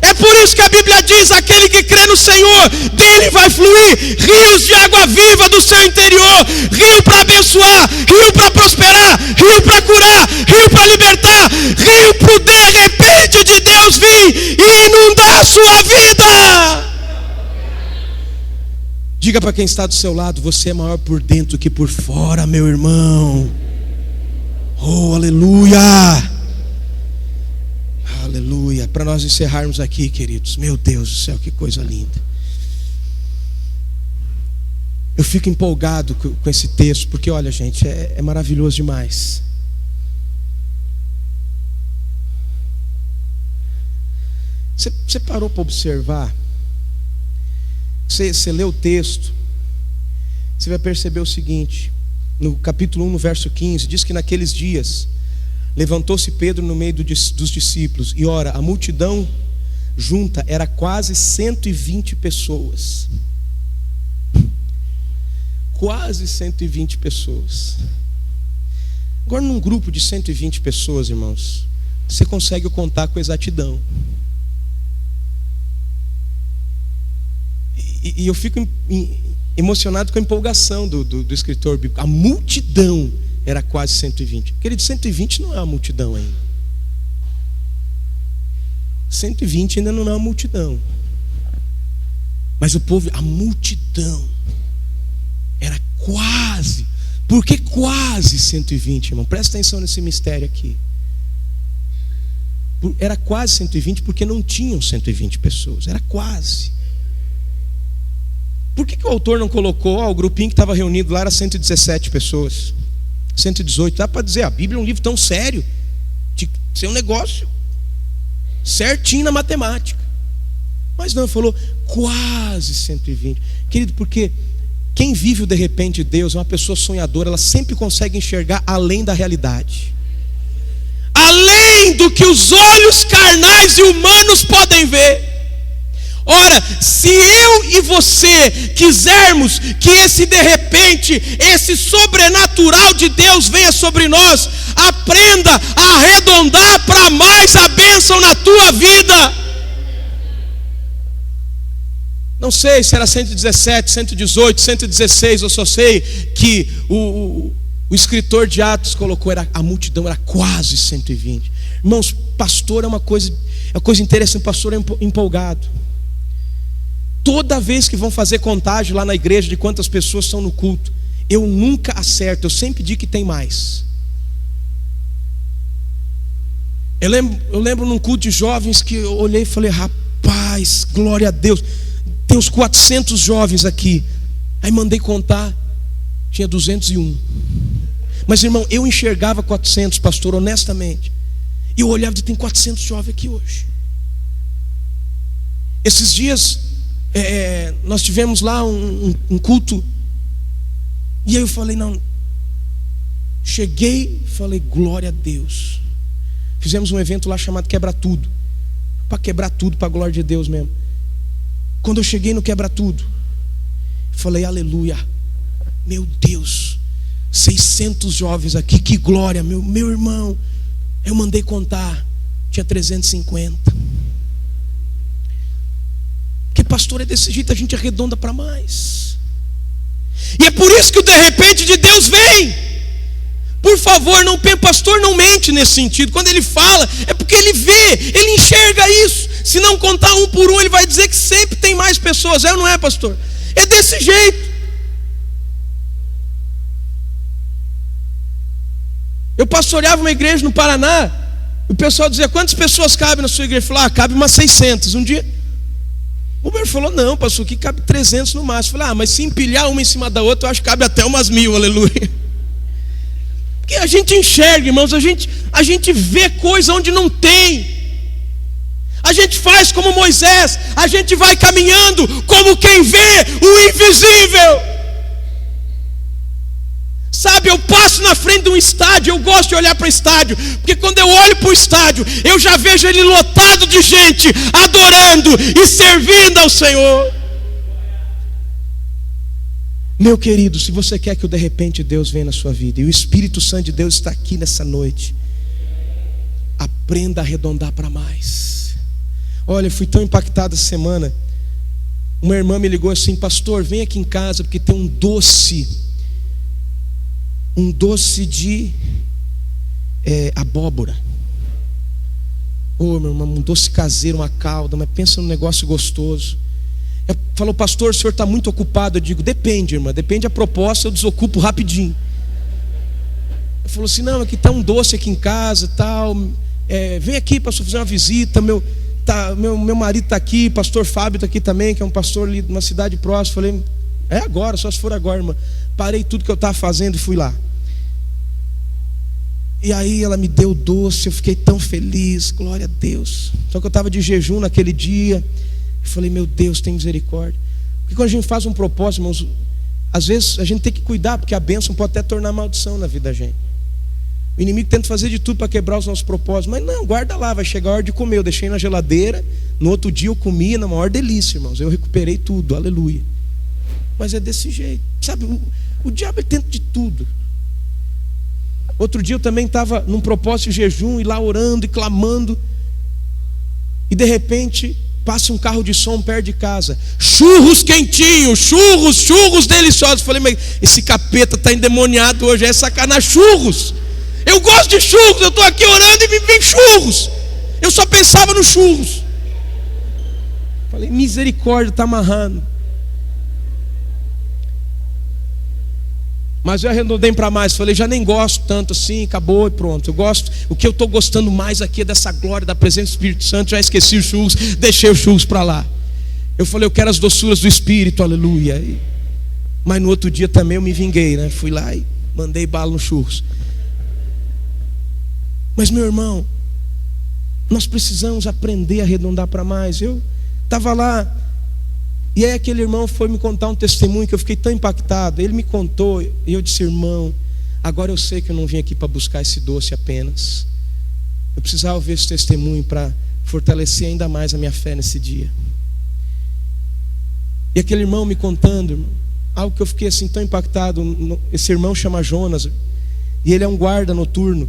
É por isso que a Bíblia diz: aquele que crê no Senhor, dele vai fluir rios de água viva do seu interior. Rio para abençoar, rio para prosperar, rio para curar, rio para libertar, rio para o de repente de Deus vir e inundar a sua vida. Diga para quem está do seu lado: você é maior por dentro que por fora, meu irmão. Oh, aleluia. Aleluia. Para nós encerrarmos aqui, queridos, meu Deus do céu, que coisa linda. Eu fico empolgado com esse texto, porque olha, gente, é maravilhoso demais. Você parou para observar? Você lê o texto, você vai perceber o seguinte: no capítulo 1, no verso 15, diz que naqueles dias levantou-se Pedro no meio dos discípulos, e ora, a multidão junta era quase 120 pessoas. Quase 120 pessoas. Agora, num grupo de 120 pessoas, irmãos, você consegue contar com exatidão. E eu fico emocionado com a empolgação do escritor bíblico. A multidão era quase 120. Querido, 120 não é uma multidão ainda. 120 ainda não é uma multidão. Mas o povo, a multidão era quase. Por que quase 120, irmão? Presta atenção nesse mistério aqui. Era quase 120 porque não tinham 120 pessoas. Era quase. Por que o autor não colocou: o grupinho que estava reunido lá era 117 pessoas, 118? Dá para dizer: a Bíblia é um livro tão sério, de ser um negócio certinho na matemática. Mas não, falou quase 120. Querido, porque quem vive o de repente de Deus é uma pessoa sonhadora. Ela sempre consegue enxergar além da realidade, além do que os olhos carnais e humanos podem ver. Ora, se eu e você quisermos que esse de repente, esse sobrenatural de Deus venha sobre nós, aprenda a arredondar para mais a bênção na tua vida. Não sei se era 117, 118, 116, eu só sei que o escritor de Atos colocou, a multidão era quase 120. Irmãos, pastor é uma coisa interessante, pastor é empolgado. Toda vez que vão fazer contagem lá na igreja de quantas pessoas estão no culto, eu nunca acerto, eu sempre digo que tem mais. Eu lembro num culto de jovens que eu olhei e falei: rapaz, glória a Deus, tem uns 400 jovens aqui. Aí mandei contar, tinha 201. Mas irmão, eu enxergava 400, pastor, honestamente. E eu olhava e tem 400 jovens aqui hoje. Esses dias nós tivemos lá um culto. E aí eu falei: não. Cheguei, falei: glória a Deus. Fizemos um evento lá chamado Quebra Tudo, para quebrar tudo, para a glória de Deus mesmo. Quando eu cheguei no Quebra Tudo, falei: aleluia, meu Deus, 600 jovens aqui, que glória, meu irmão. Eu mandei contar, tinha 350. Porque pastor é desse jeito, a gente arredonda para mais. E é por isso que o de repente de Deus vem. Por favor, pastor não mente nesse sentido. Quando ele fala, é porque ele vê, ele enxerga isso. Se não contar um por um, ele vai dizer que sempre tem mais pessoas. É ou não é, pastor? É desse jeito. Eu pastoreava uma igreja no Paraná, O pessoal dizia: quantas pessoas cabem na sua igreja? Eu falei: cabe umas 600. Um dia o Uber falou: não, pastor, aqui cabe 300 no máximo. Eu falei: mas se empilhar uma em cima da outra, eu acho que cabe até umas 1000, aleluia. Porque a gente enxerga, irmãos, a gente vê coisa onde não tem. A gente faz como Moisés, a gente vai caminhando como quem vê o invisível. Sabe, eu passo na frente de um estádio, eu gosto de olhar para o estádio, porque quando eu olho para o estádio, eu já vejo ele lotado de gente, adorando e servindo ao Senhor. Meu querido, se você quer que o de repente Deus venha na sua vida, e o Espírito Santo de Deus está aqui nessa noite, aprenda a arredondar para mais. Olha, eu fui tão impactado essa semana. Uma irmã me ligou assim: pastor, vem aqui em casa, porque tem um doce de abóbora. Meu irmão, um doce caseiro, uma calda, mas pensa num negócio gostoso. Ela falou: pastor, o senhor está muito ocupado. Eu digo: depende, irmã, depende da proposta, eu desocupo rapidinho. Ela falou assim: não, aqui está um doce aqui em casa, tal. Vem aqui, pastor, fazer uma visita. Meu marido está aqui, pastor Fábio está aqui também, que é um pastor ali de uma cidade próxima. Falei: é agora, só se for agora, irmã. Parei tudo que eu estava fazendo e fui lá. E aí ela me deu o doce, eu fiquei tão feliz, glória a Deus. Só que eu estava de jejum naquele dia. Eu falei: meu Deus, tem misericórdia. Porque quando a gente faz um propósito, irmãos, às vezes a gente tem que cuidar, porque a bênção pode até tornar maldição na vida da gente. O inimigo tenta fazer de tudo para quebrar os nossos propósitos. Mas não, guarda lá, vai chegar a hora de comer. Eu deixei na geladeira, no outro dia eu comi, na maior delícia, irmãos. Eu recuperei tudo, aleluia. Mas é desse jeito, sabe, o diabo ele tenta de tudo. Outro dia eu também estava num propósito de jejum, e lá orando e clamando, e de repente passa um carro de som perto de casa: churros quentinhos, churros deliciosos. Eu falei: mas esse capeta está endemoniado hoje, é sacanagem, churros. Eu gosto de churros, eu estou aqui orando e me vem churros. Eu só pensava nos churros. Falei: misericórdia, está amarrando. Mas eu arredondei para mais. Falei: já nem gosto tanto assim, acabou e pronto. Eu gosto, o que eu estou gostando mais aqui é dessa glória, da presença do Espírito Santo. Já esqueci os churros, deixei os churros para lá. Eu falei: eu quero as doçuras do Espírito, aleluia. Mas no outro dia também eu me vinguei, né? Fui lá e mandei bala nos churros. Mas, meu irmão, nós precisamos aprender a arredondar para mais. Eu estava lá, e aí aquele irmão foi me contar um testemunho que eu fiquei tão impactado. Ele me contou, e eu disse: irmão, agora eu sei que eu não vim aqui para buscar esse doce apenas. Eu precisava ouvir esse testemunho para fortalecer ainda mais a minha fé nesse dia. E aquele irmão me contando, irmão, algo que eu fiquei assim tão impactado. Esse irmão chama Jonas, e ele é um guarda noturno.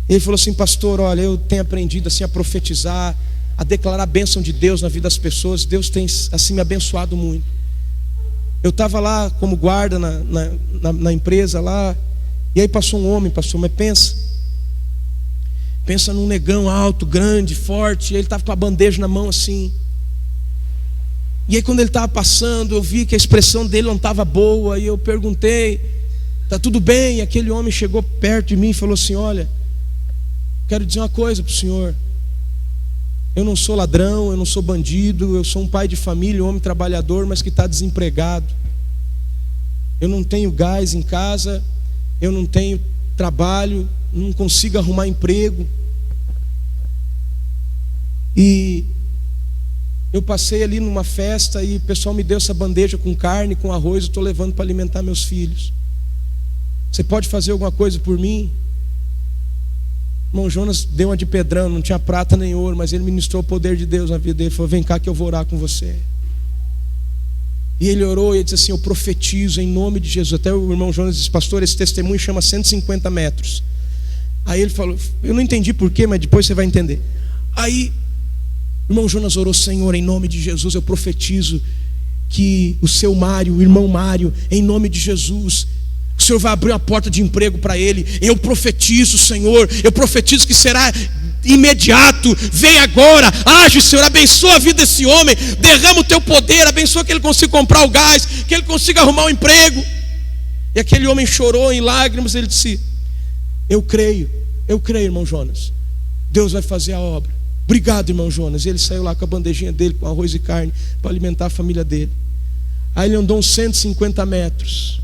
Ele falou assim: pastor, olha, eu tenho aprendido assim a profetizar, a declarar a bênção de Deus na vida das pessoas. Deus tem assim me abençoado muito. Eu estava lá como guarda na empresa lá, e aí passou um homem, pastor, mas pensa num negão alto, grande, forte. E ele estava com a bandeja na mão assim. E aí quando ele estava passando, eu vi que a expressão dele não estava boa, e eu perguntei: está tudo bem? E aquele homem chegou perto de mim e falou assim: olha, quero dizer uma coisa para o senhor. Eu não sou ladrão, eu não sou bandido, eu sou um pai de família, um homem trabalhador, mas que está desempregado. Eu não tenho gás em casa, eu não tenho trabalho, não consigo arrumar emprego. E eu passei ali numa festa e o pessoal me deu essa bandeja com carne, com arroz, eu estou levando para alimentar meus filhos. Você pode fazer alguma coisa por mim? Irmão Jonas deu uma de pedrão, não tinha prata nem ouro, mas ele ministrou o poder de Deus na vida dele. Ele falou: vem cá que eu vou orar com você. E ele orou e ele disse assim: eu profetizo em nome de Jesus. Até o irmão Jonas disse: pastor, esse testemunho chama 150 metros. Aí ele falou, eu não entendi porquê, mas depois você vai entender. Aí o irmão Jonas orou: Senhor, em nome de Jesus eu profetizo que o seu Mário, o irmão Mário, em nome de Jesus, o Senhor vai abrir uma porta de emprego para ele. Eu profetizo, Senhor, eu profetizo que será imediato. Vem agora, age, Senhor, abençoa a vida desse homem, derrama o teu poder, abençoa que ele consiga comprar o gás, que ele consiga arrumar um emprego. E aquele homem chorou em lágrimas. Ele disse: eu creio, irmão Jonas, Deus vai fazer a obra. Obrigado, irmão Jonas. E ele saiu lá com a bandejinha dele, com arroz e carne, para alimentar a família dele. Aí ele andou uns 150 metros.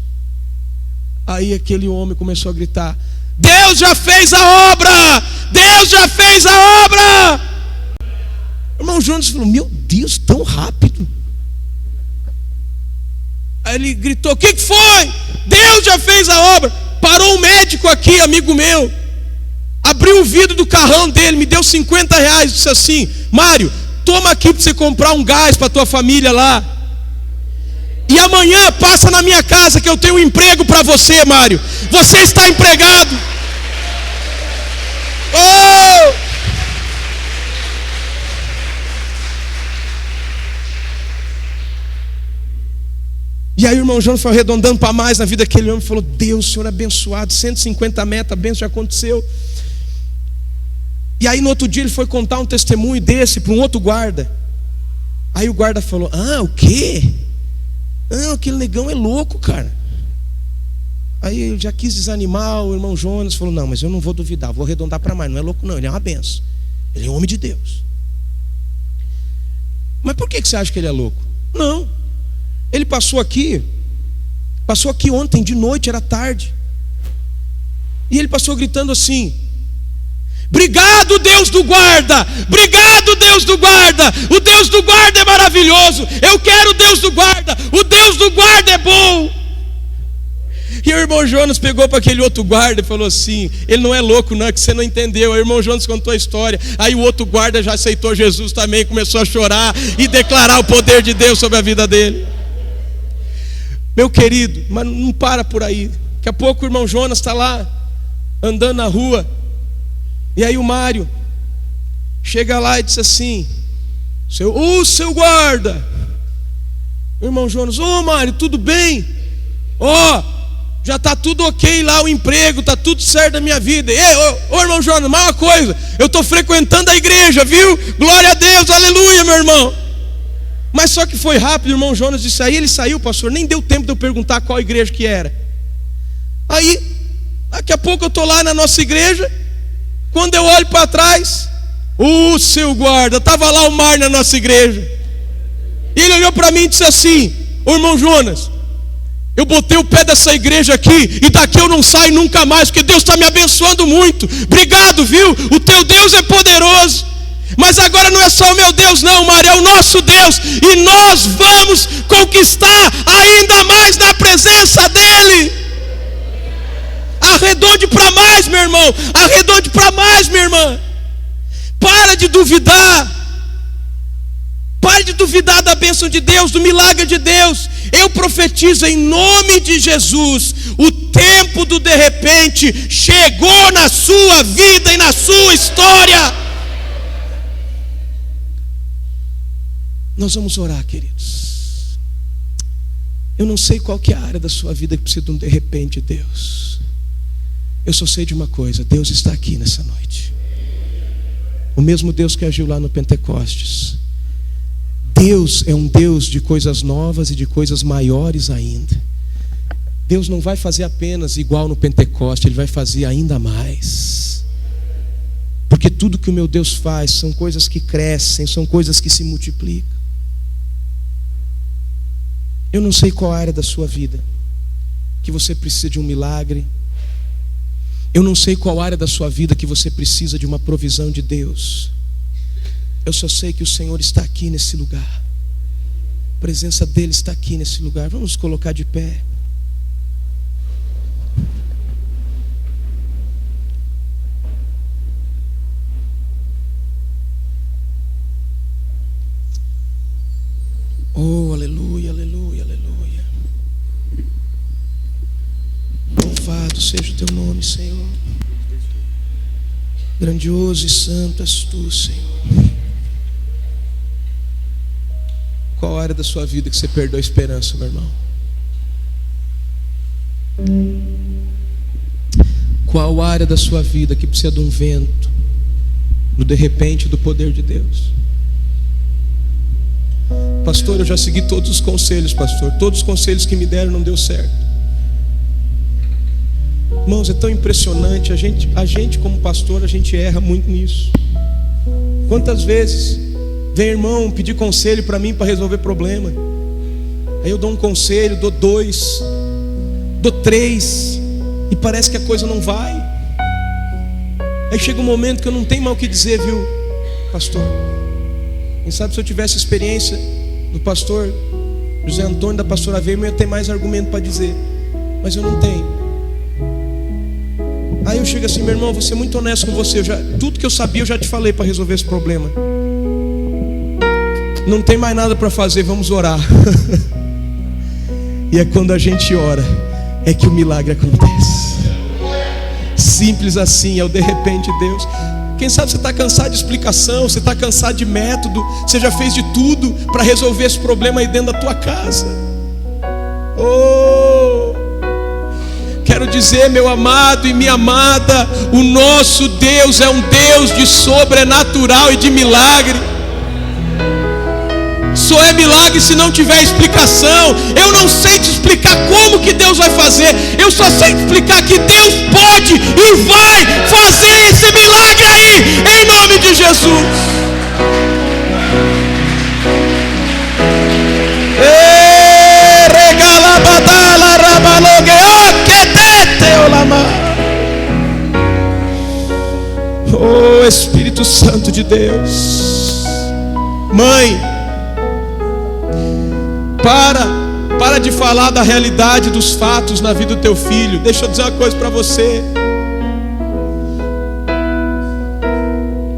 Aí aquele homem começou a gritar: Deus já fez a obra! Deus já fez a obra! O irmão Jonas falou: meu Deus, tão rápido. Aí ele gritou: o que foi? Deus já fez a obra. Parou um médico aqui, amigo meu, abriu o vidro do carrão dele, me deu 50 reais, disse assim: Mário, toma aqui para você comprar um gás para tua família lá. E amanhã passa na minha casa que eu tenho um emprego para você, Mário. Você está empregado. Oh! E aí o irmão Jonas foi arredondando para mais na vida daquele homem e falou: Deus, Senhor abençoado, 150 metros, a bênção já aconteceu. E aí no outro dia ele foi contar um testemunho desse para um outro guarda. Aí o guarda falou: o quê? Aquele negão é louco, cara. Aí ele já quis desanimar. O irmão Jonas falou: não, mas eu não vou duvidar, vou arredondar para mais. Não é louco não, ele é uma benção. Ele é um homem de Deus. Mas por que você acha que ele é louco? Não, ele passou aqui ontem de noite, era tarde, e ele passou gritando assim: obrigado, Deus do guarda! Obrigado, Deus do guarda! O Deus do guarda é maravilhoso! Eu quero o Deus do guarda! O Deus do guarda é bom! E o irmão Jonas pegou para aquele outro guarda e falou assim: ele não é louco não, é que você não entendeu. Aí o irmão Jonas contou a história. Aí o outro guarda já aceitou Jesus também, começou a chorar e declarar o poder de Deus sobre a vida dele. Meu querido, mas não para por aí. Daqui a pouco o irmão Jonas está lá andando na rua. E aí o Mário chega lá e diz assim: seu guarda. O irmão Jonas: Mário, tudo bem? Já está tudo ok lá, o emprego, está tudo certo na minha vida. Irmão Jonas, mais uma coisa, eu estou frequentando a igreja, viu? Glória a Deus, aleluia, meu irmão. Mas só que foi rápido, o irmão Jonas disse. Aí ele saiu, pastor, nem deu tempo de eu perguntar qual igreja que era. Aí, daqui a pouco eu estou lá na nossa igreja. Quando eu olho para trás, seu guarda, estava lá o Mário na nossa igreja. E ele olhou para mim e disse assim: irmão Jonas, eu botei o pé dessa igreja aqui e daqui eu não saio nunca mais, porque Deus está me abençoando muito. Obrigado, viu? O teu Deus é poderoso. Mas agora não é só o meu Deus não, Mário, é o nosso Deus. E nós vamos conquistar ainda mais na presença dEle. Arredonde para mais, meu irmão. Arredonde para mais, minha irmã. Para de duvidar. Pare de duvidar da bênção de Deus, do milagre de Deus. Eu profetizo em nome de Jesus: o tempo do de repente chegou na sua vida e na sua história. Nós vamos orar, queridos. Eu não sei qual que é a área da sua vida que precisa de um de repente, Deus. Eu só sei de uma coisa: Deus está aqui nessa noite. O mesmo Deus que agiu lá no Pentecostes. Deus é um Deus de coisas novas e de coisas maiores ainda. Deus não vai fazer apenas igual no Pentecostes, Ele vai fazer ainda mais. Porque tudo que o meu Deus faz são coisas que crescem, são coisas que se multiplicam. Eu não sei qual área da sua vida que você precisa de um milagre. Eu não sei qual área da sua vida que você precisa de uma provisão de Deus. Eu só sei que o Senhor está aqui nesse lugar. A presença dEle está aqui nesse lugar. Vamos nos colocar de pé. Oh, aleluia, aleluia, aleluia. Louvado seja o teu nome, Senhor. Grandioso e santo és tu, Senhor. Qual área da sua vida que você perdeu a esperança, meu irmão? Qual área da sua vida que precisa de um vento, do de repente, do poder de Deus? Pastor, eu já segui todos os conselhos, pastor. Todos os conselhos que me deram não deu certo. Irmãos, é tão impressionante. A gente como pastor, a gente erra muito nisso. Quantas vezes vem irmão pedir conselho para mim para resolver problema. Aí eu dou um conselho, dou 2, dou 3, e parece que a coisa não vai. Aí chega um momento que eu não tenho mais o que dizer, viu, pastor? Quem sabe se eu tivesse experiência do pastor José Antônio, da pastora Veia, eu ia ter mais argumento para dizer. Mas eu não tenho. Aí eu chego assim: meu irmão, vou ser muito honesto com você. Tudo que eu sabia eu já te falei para resolver esse problema. Não tem mais nada para fazer, vamos orar. E é quando a gente ora é que o milagre acontece. Simples assim, é o de repente Deus. Quem sabe você está cansado de explicação, você está cansado de método, você já fez de tudo para resolver esse problema aí dentro da tua casa. Quero dizer, meu amado e minha amada, o nosso Deus é um Deus de sobrenatural e de milagre. Só é milagre se não tiver explicação. Eu não sei te explicar como que Deus vai fazer. Eu só sei te explicar que Deus pode e vai fazer esse milagre aí, em nome de Jesus. Oh, Espírito Santo de Deus. Mãe, para de falar da realidade dos fatos na vida do teu filho. Deixa eu dizer uma coisa para você.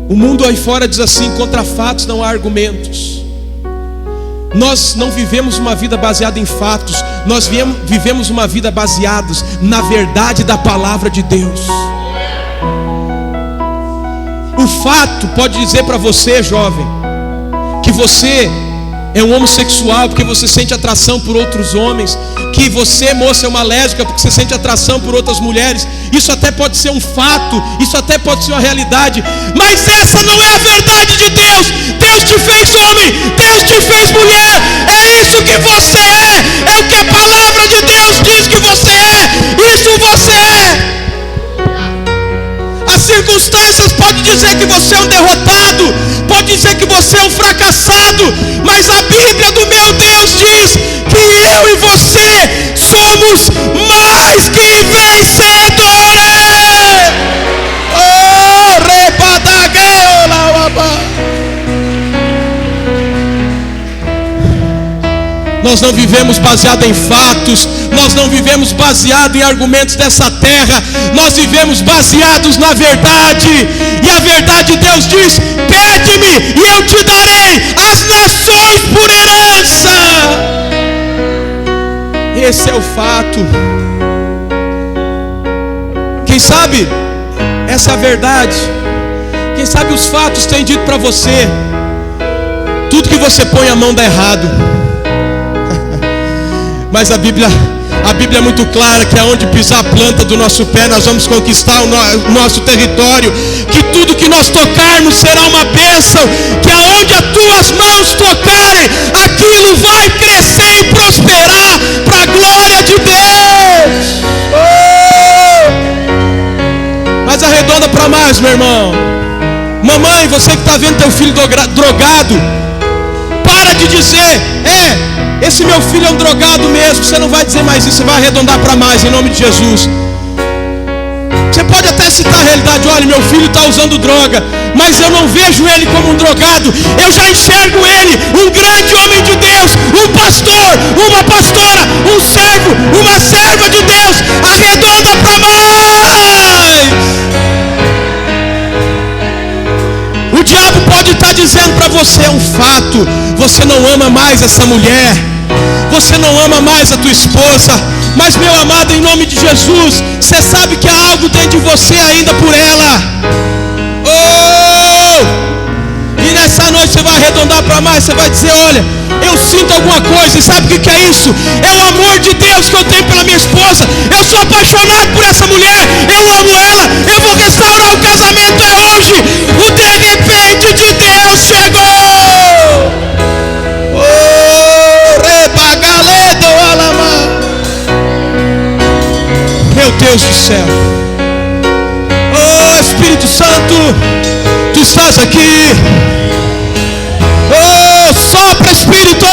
O mundo aí fora diz assim: contra fatos não há argumentos. Nós não vivemos uma vida baseada em fatos. Nós vivemos uma vida baseada na verdade da palavra de Deus. O fato pode dizer para você, jovem, que você é um homossexual porque você sente atração por outros homens, que você, moça, é uma lésbica porque você sente atração por outras mulheres. Isso até pode ser um fato, isso até pode ser uma realidade, mas essa não é a verdade de Deus. Deus te fez homem, Deus te fez mulher. É isso que você é o que a palavra de Deus diz que você é. Isso você é. As circunstâncias podem dizer que você é um derrotado, pode dizer que você é um fracassado, mas a Bíblia do meu Deus diz que eu e você somos mais que vencedores. Oh, nós não vivemos baseado em fatos, nós não vivemos baseado em argumentos dessa terra, nós vivemos baseados na verdade. E a verdade de Deus diz: pede-me e eu te darei as nações por herança. Esse é o fato. Quem sabe essa é a verdade. Quem sabe os fatos têm dito para você: tudo que você põe a mão dá errado. Mas a Bíblia é muito clara que aonde pisar a planta do nosso pé nós vamos conquistar o nosso território. Que tudo que nós tocarmos será uma bênção. Que aonde as tuas mãos tocarem, aquilo vai crescer e prosperar para a glória de Deus. Mas arredonda para mais, meu irmão. Mamãe, você que está vendo teu filho drogado, para de dizer: esse meu filho é um drogado mesmo. Você não vai dizer mais isso, você vai arredondar para mais, em nome de Jesus. Você pode até citar a realidade: olha, meu filho está usando droga, mas eu não vejo ele como um drogado. Eu já enxergo ele, um grande homem de Deus, um pastor, uma pastora, um servo, uma serva de Deus. Arredonda para mais. O diabo pode estar dizendo para você: é um fato, você não ama mais essa mulher, você não ama mais a tua esposa. Mas, meu amado, em nome de Jesus, você sabe que há algo dentro de você ainda por ela. E nessa noite você vai arredondar para mais. Você vai dizer: olha, eu sinto alguma coisa. E sabe o que é isso? É o amor de Deus que eu tenho pela minha esposa. Eu sou apaixonado por essa mulher, eu amo ela, eu vou restaurar o casamento. É hoje. O de repente de Deus chegou. meu Deus do céu. Oh Espírito Santo, Tu estás aqui. Oh, sopra Espírito.